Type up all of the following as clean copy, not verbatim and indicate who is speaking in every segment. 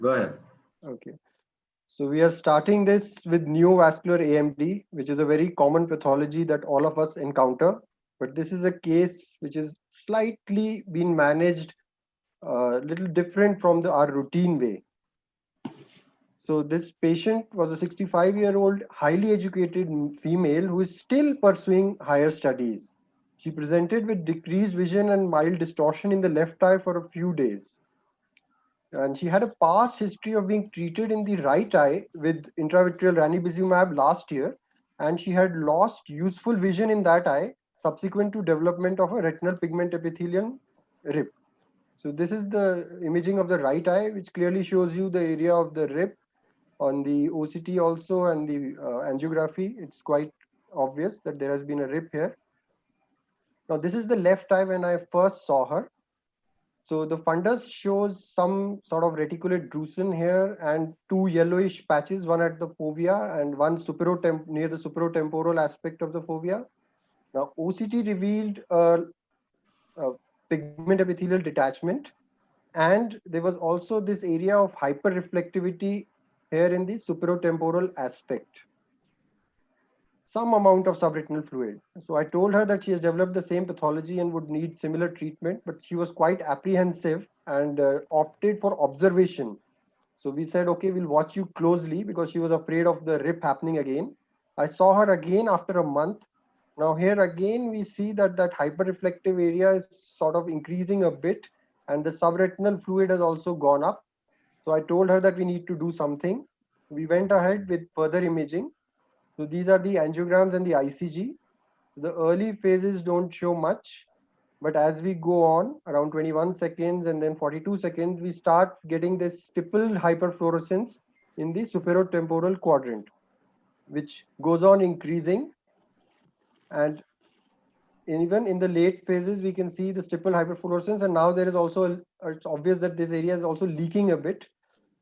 Speaker 1: Go ahead.
Speaker 2: Okay. So we are starting this with neovascular AMD, which is a very common pathology that all of us encounter. But this is a case which is slightly been managed a little different from our routine way. So this patient was a 65-year-old, highly educated female who is still pursuing higher studies. She presented with decreased vision and mild distortion in the left eye for a few days. And she had a past history of being treated in the right eye with intravitreal ranibizumab last year, and she had lost useful vision in that eye subsequent to development of a retinal pigment epithelium rip. So this is the imaging of the right eye, which clearly shows you the area of the rip on the OCT also, and the angiography. It's quite obvious that there has been a rip here. Now this is the left eye when I first saw her. So the fundus shows some sort of reticulate drusen here and two yellowish patches, one at the fovea and one near the superotemporal aspect of the fovea. Now OCT revealed a pigment epithelial detachment, and there was also this area of hyperreflectivity here in the superotemporal aspect, some amount of subretinal fluid. So I told her that she has developed the same pathology and would need similar treatment, but she was quite apprehensive and opted for observation. So we said, okay, we'll watch you closely, because she was afraid of the rip happening again. I saw her again after a month. Now here again, we see that that hyperreflective area is sort of increasing a bit, and the subretinal fluid has also gone up. So I told her that we need to do something. We went ahead with further imaging. So these are the angiograms and the ICG. The early phases don't show much, but as we go on, around 21 seconds and then 42 seconds, we start getting this stippled hyperfluorescence in the superotemporal quadrant, which goes on increasing. And even in the late phases, we can see the stippled hyperfluorescence. And now there is also, it's obvious that this area is also leaking a bit.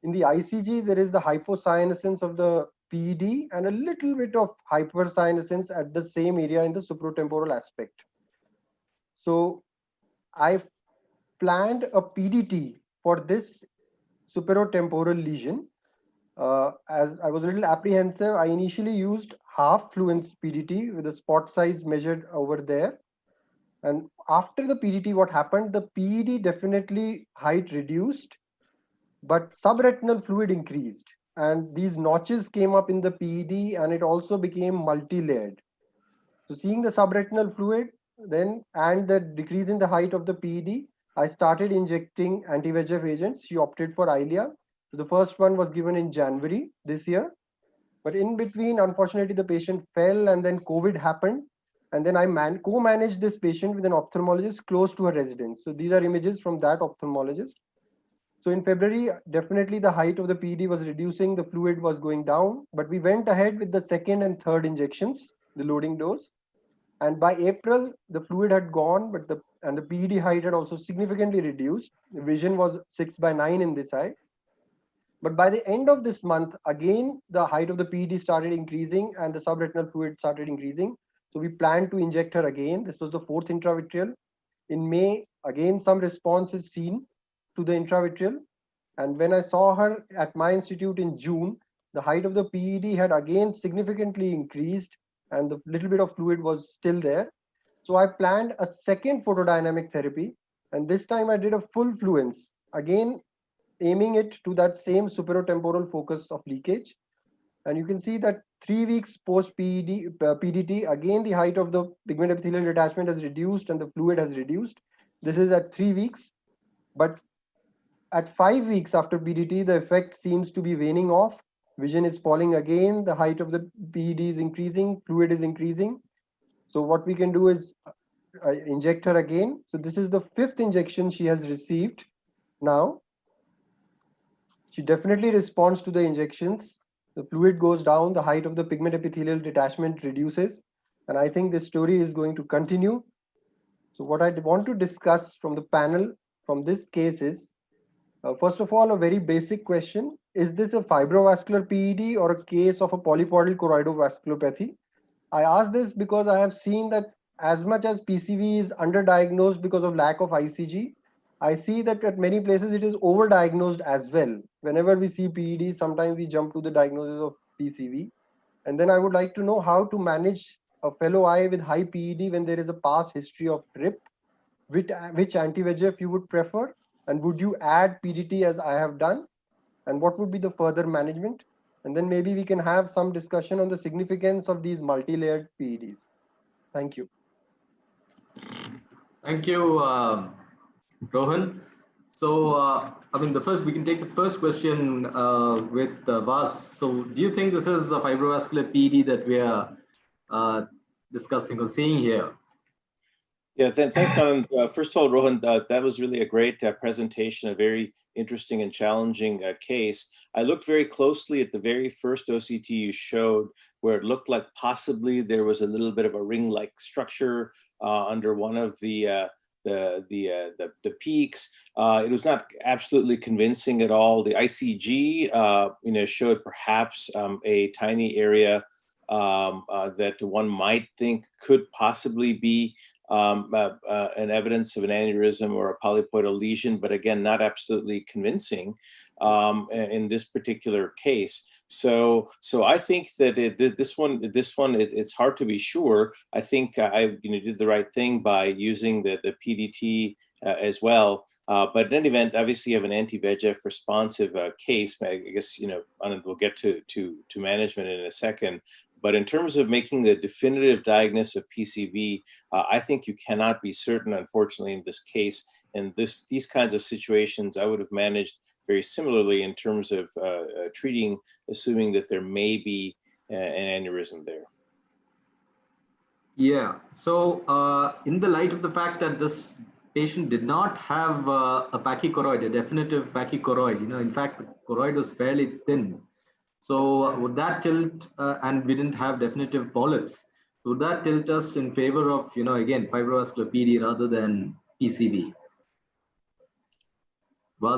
Speaker 2: In the ICG, there is the hypocyanescence of the PED and a little bit of hypercyanescence at the same area in the supratemporal aspect. So I planned a PDT for this superotemporal lesion. As I was a little apprehensive, I initially used half fluence PDT with a spot size measured over there. And after the PDT, what happened? The PED definitely height reduced, but subretinal fluid increased, and these notches came up in the PED, and it also became multi-layered. So seeing the subretinal fluid then and the decrease in the height of the PED, I started injecting anti-VEGF agents. She opted for Eylea. So the first one was given in January this year, but in between, unfortunately, the patient fell, and then COVID happened. And then I co-managed this patient with an ophthalmologist close to her residence. So these are images from that ophthalmologist. So in February, definitely the height of the PED was reducing, the fluid was going down, but we went ahead with the second and third injections, the loading dose. And by April, the fluid had gone, but the PED height had also significantly reduced. The vision was 6/9 in this eye. But by the end of this month, again, the height of the PED started increasing and the subretinal fluid started increasing. So we planned to inject her again. This was the fourth intravitreal. In May, again, some response is seen to the intravitreal. And when I saw her at my institute in June, the height of the PED had again significantly increased, and the little bit of fluid was still there. So I planned a second photodynamic therapy, and this time I did a full fluence, again aiming it to that same superotemporal focus of leakage. And you can see that 3 weeks post PDT, again the height of the pigment epithelial detachment has reduced and the fluid has reduced. This is at 3 weeks, but at 5 weeks after PDT, the effect seems to be waning off. Vision is falling again. The height of the PED is increasing. Fluid is increasing. So what we can do is inject her again. So this is the fifth injection she has received now. She definitely responds to the injections. The fluid goes down. The height of the pigment epithelial detachment reduces. And I think this story is going to continue. So what I want to discuss from the panel from this case is, first of all, a very basic question. Is this a fibrovascular PED or a case of a polypoidal choroidovasculopathy? I ask this because I have seen that as much as PCV is underdiagnosed because of lack of ICG, I see that at many places it is overdiagnosed as well. Whenever we see PED, sometimes we jump to the diagnosis of PCV. And then I would like to know how to manage a fellow eye with high PED when there is a past history of trip. Which anti-VEGF you would prefer? And would you add PDT as I have done? And what would be the further management? And then maybe we can have some discussion on the significance of these multi-layered PEDs. Thank you.
Speaker 1: Thank you, Rohan. So, we can take the first question with Vas. So, do you think this is a fibrovascular PD that we are discussing or seeing here?
Speaker 3: Yeah, thanks, Anand. First of all, Rohan, that was really a great presentation, a very interesting and challenging case. I looked very closely at the very first OCT you showed, where it looked like possibly there was a little bit of a ring-like structure under one of the peaks. It was not absolutely convincing at all. The ICG, showed perhaps a tiny area that one might think could possibly be an evidence of an aneurysm or a polypoidal lesion, but again, not absolutely convincing in this particular case. So I think that this one, it's hard to be sure. I think I did the right thing by using the PDT as well. But in any event, obviously you have an anti-VEGF responsive case. I guess, Anand, we'll get to management in a second. But in terms of making the definitive diagnosis of PCV, I think you cannot be certain, unfortunately, in this case. And these kinds of situations, I would have managed very similarly in terms of treating, assuming that there may be an aneurysm there.
Speaker 1: Yeah. So in the light of the fact that this patient did not have a pachychoroid, a definitive pachychoroid, in fact, the choroid was fairly thin. So would that tilt, and we didn't have definitive polyps, would that tilt us in favor of, again, fibrovascular PD rather than PCV?
Speaker 3: I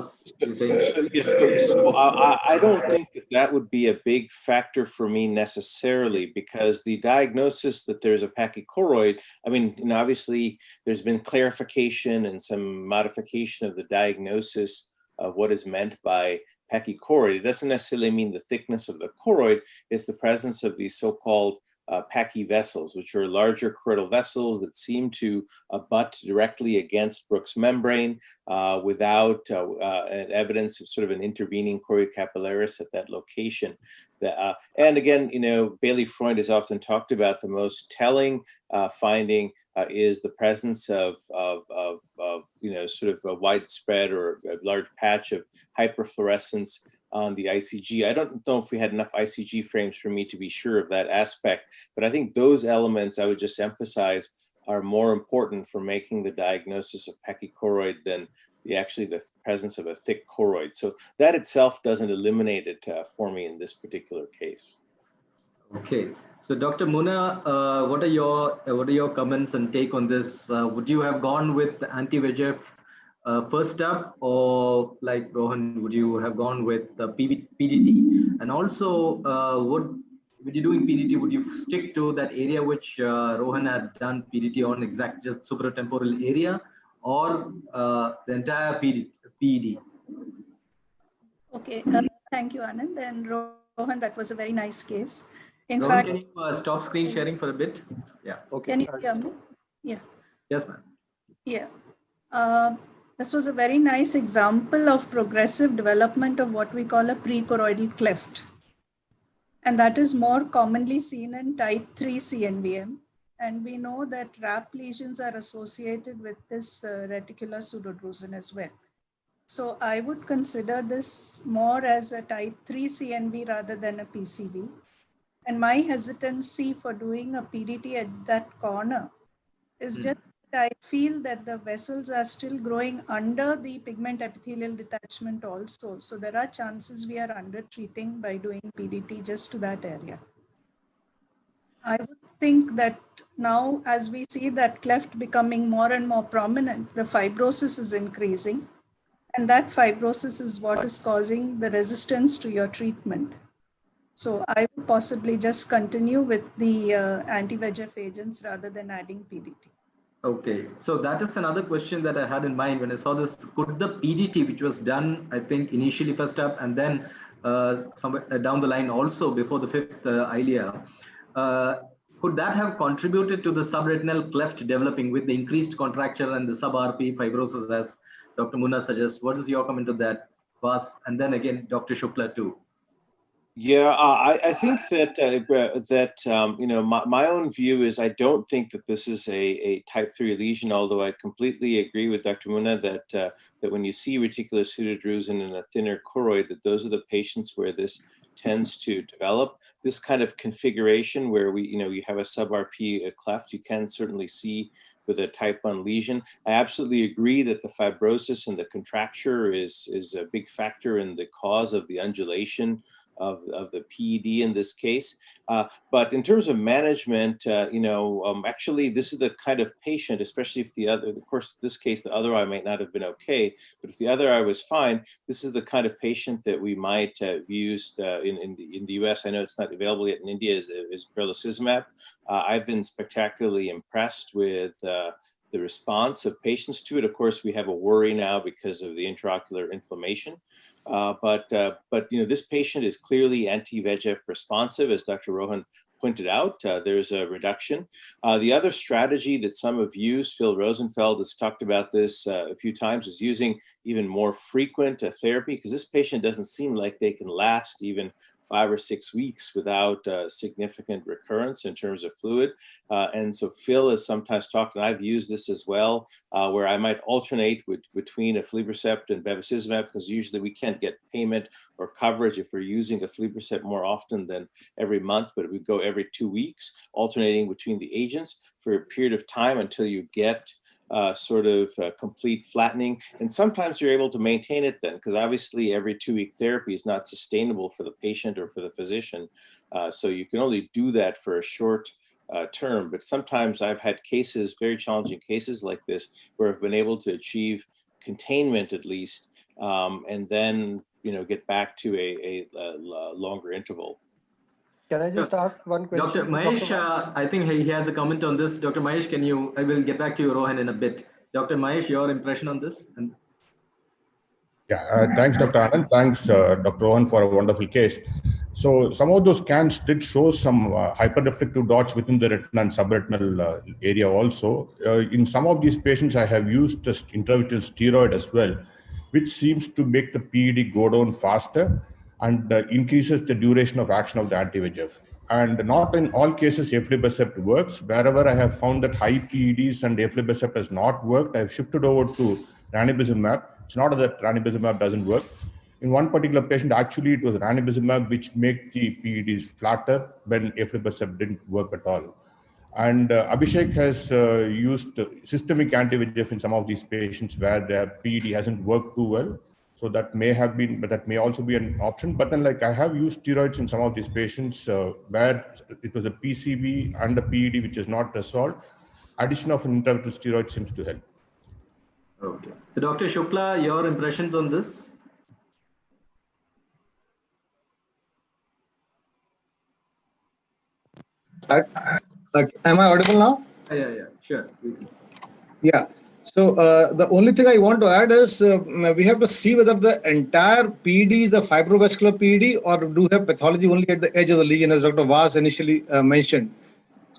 Speaker 3: don't think that would be a big factor for me necessarily, because the diagnosis that there's a pachychoroid, obviously there's been clarification and some modification of the diagnosis of what is meant by pachychoroid. It doesn't necessarily mean the thickness of the choroid, it's the presence of these so-called pachy vessels, which are larger choroidal vessels that seem to abut directly against Bruch's membrane without an evidence of sort of an intervening choroid capillaris at that location. And again, Bailey-Freund has often talked about the most telling finding is the presence of sort of a widespread or a large patch of hyperfluorescence on the ICG. I don't know if we had enough ICG frames for me to be sure of that aspect, but I think those elements I would just emphasize are more important for making the diagnosis of pachychoroid than the presence of a thick choroid. So that itself doesn't eliminate it for me in this particular case.
Speaker 1: Okay, so Dr. Muna, what are your comments and take on this? Would you have gone with the anti-VEGF first up, or like Rohan, would you have gone with the PDT? And also, would you doing PDT, would you stick to that area which Rohan had done PDT on, exact just supratemporal area, or the entire PED?
Speaker 4: Okay, thank you, Anand. And Rohan, that was a very nice case. In
Speaker 1: Rohan,
Speaker 4: fact,
Speaker 1: can you stop screen sharing for a bit? Yeah.
Speaker 2: Okay.
Speaker 4: Can you hear me? Yeah.
Speaker 1: Yes, ma'am.
Speaker 4: Yeah. This was a very nice example of progressive development of what we call a prechoroidal cleft. And that is more commonly seen in type 3 CNVM. And we know that RAP lesions are associated with this reticular pseudodrusen as well. So I would consider this more as a type 3 CNV rather than a PCV. And my hesitancy for doing a PDT at that corner is just that I feel that the vessels are still growing under the pigment epithelial detachment also. So there are chances we are under treating by doing PDT just to that area. I would think that now as we see that cleft becoming more and more prominent, the fibrosis is increasing. And that fibrosis is what is causing the resistance to your treatment. So I would possibly just continue with the anti-VEGF agents rather than adding PDT.
Speaker 1: Okay, so that is another question that I had in mind when I saw this. Could the PDT, which was done, I think initially first up and then somewhere down the line also before the fifth ILIA, could that have contributed to the subretinal cleft developing with the increased contracture and the sub-RP fibrosis, as Dr. Munna suggests? What is your comment on that, Vas? And then again, Dr. Shukla too.
Speaker 3: Yeah, I think that my own view is I don't think that this is a type 3 lesion, although I completely agree with Dr. Munna that that when you see reticular pseudodrusen in a thinner choroid, that those are the patients where this tends to develop. This kind of configuration where you have a sub-RP cleft, you can certainly see with a type 1 lesion. I absolutely agree that the fibrosis and the contracture is a big factor in the cause of the undulation of the PED in this case. But in terms of management, actually this is the kind of patient, especially if the other, of course, this case, the other eye might not have been okay, but if the other eye was fine, this is the kind of patient that we might have used in the US. I know it's not available yet in India, is brolucizumab. I've been spectacularly impressed with the response of patients to it. Of course, we have a worry now because of the intraocular inflammation. But this patient is clearly anti-VEGF responsive, as Dr. Rohan pointed out. There's a reduction. The other strategy that some have used, Phil Rosenfeld has talked about this a few times, is using even more frequent therapy, because this patient doesn't seem like they can last even 5 or 6 weeks without significant recurrence in terms of fluid. And so Phil has sometimes talked, and I've used this as well, where I might alternate between aflibercept and bevacizumab, because usually we can't get payment or coverage if we're using aflibercept more often than every month, but we go every 2 weeks, alternating between the agents for a period of time until you get complete flattening. And sometimes you're able to maintain it then, because obviously every 2-week therapy is not sustainable for the patient or for the physician. So you can only do that for a short term. But sometimes I've had cases, very challenging cases like this, where I've been able to achieve containment at least, and then get back to a longer interval.
Speaker 2: Can I just ask one question?
Speaker 1: Dr. Mahesh, I think he has a comment on this. Dr. Mahesh, I will get back to you, Rohan, in a bit. Dr. Mahesh, your impression on this?
Speaker 5: Yeah, thanks, Dr. Anand. Thanks, Dr. Rohan, for a wonderful case. So some of those scans did show some hyperreflective dots within the retina and subretinal area also. In some of these patients, I have used intravitreal steroid as well, which seems to make the PED go down faster and increases the duration of action of the anti-VEGF. And not in all cases aflibercept works. Wherever I have found that high PEDs and aflibercept has not worked, I have shifted over to ranibizumab. It's not that ranibizumab doesn't work. In one particular patient, actually it was ranibizumab which made the PEDs flatter when aflibercept didn't work at all. And Abhishek has used systemic anti-VEGF in some of these patients where their PED hasn't worked too well. So that may have been, but that may also be an option. But then I have used steroids in some of these patients where it was a PCV and a PED which is not resolved. Addition of an intravitreal steroid seems to help.
Speaker 1: Okay. So Dr. Shukla, your impressions on this?
Speaker 6: Am I audible now?
Speaker 1: Yeah, sure.
Speaker 6: Yeah. So the only thing I want to add is we have to see whether the entire PED is a fibrovascular PED or do have pathology only at the edge of the lesion, as Dr. Vas initially mentioned.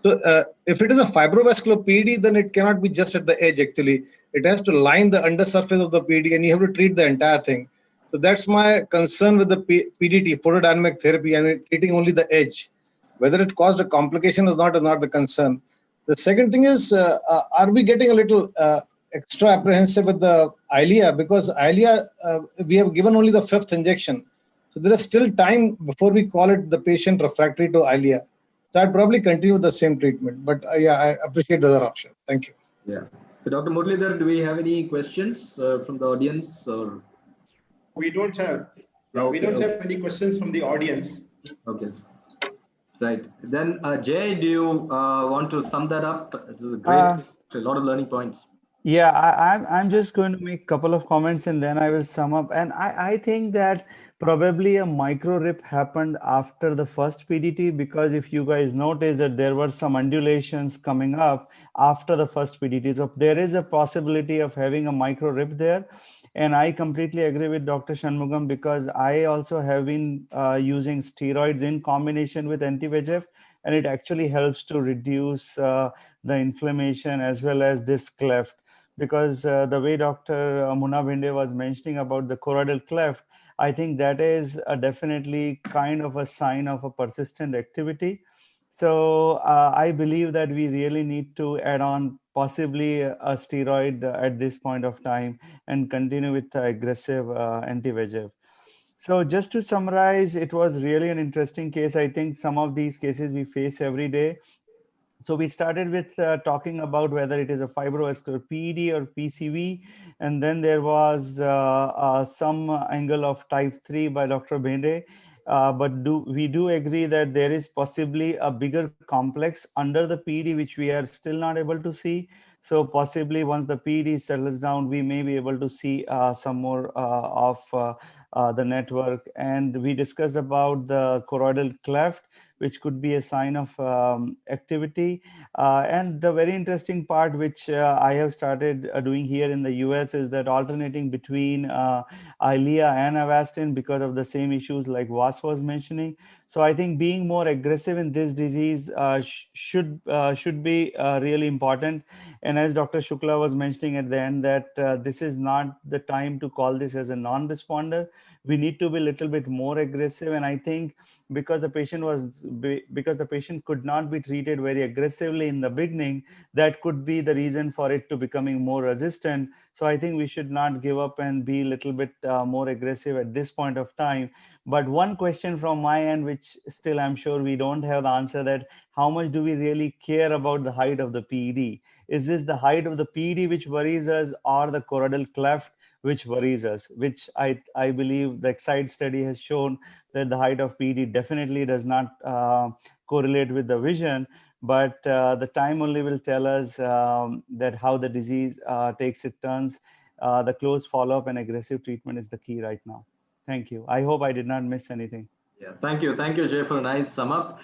Speaker 6: So if it is a fibrovascular PED, then it cannot be just at the edge actually. It has to line the undersurface of the PED and you have to treat the entire thing. So that's my concern with the PDT, photodynamic therapy, and treating only the edge. Whether it caused a complication or not is not the concern. The second thing is, are we getting a little extra apprehensive with the ILIA? Because ILIA, we have given only the 5th injection. So there is still time before we call it the patient refractory to ILIA. So I'd probably continue with the same treatment. But yeah, I appreciate the other options. Thank you.
Speaker 1: Yeah. So Dr. Muralidhar, do we have any questions from the audience? Or
Speaker 7: we don't have have any questions from the audience.
Speaker 1: Okay. Right. Then Jay, do you want to sum that up? This is great. A lot of learning points.
Speaker 8: Yeah, I'm just going to make a couple of comments and then I will sum up. And I think that probably a micro rip happened after the first PDT, because if you guys notice that there were some undulations coming up after the first PDT. So there is a possibility of having a micro rip there. And I completely agree with Dr. Shanmugam, because I also have been using steroids in combination with anti-VEGF, and it actually helps to reduce the inflammation as well as this cleft. Because the way Dr. Muna Bhinde was mentioning about the choroidal cleft, I think that is definitely kind of a sign of a persistent activity. So I believe that we really need to add on possibly a steroid at this point of time and continue with aggressive anti-VEGF. So just to summarize, it was really an interesting case. I think some of these cases we face every day. So we started with talking about whether it is a fibrovascular PED or PCV, and then there was some angle of type 3 by Dr. Bhinde. But we do agree that there is possibly a bigger complex under the PED, which we are still not able to see. So possibly once the PED settles down, we may be able to see some more of the network. And we discussed about the choroidal cleft, which could be a sign of activity. And the very interesting part, which I have started doing here in the US, is that alternating between Eylea and Avastin because of the same issues like Vas was mentioning. So I think being more aggressive in this disease should be really important. And as Dr. Shukla was mentioning at the end, that this is not the time to call this as a non-responder. We need to be a little bit more aggressive. And I think because the patient could not be treated very aggressively in the beginning, that could be the reason for it to becoming more resistant. So I think we should not give up and be a little bit more aggressive at this point of time. But one question from my end, which still I'm sure we don't have the answer, that how much do we really care about the height of the PED? Is this the height of the PED which worries us, or the choroidal cleft which worries us? Which I believe the EXCITE study has shown that the height of PED definitely does not correlate with the vision, but the time only will tell us that how the disease takes its turns. The close follow-up and aggressive treatment is the key right now. Thank you. I hope I did not miss anything.
Speaker 1: Yeah, thank you, Jay, for a nice sum up.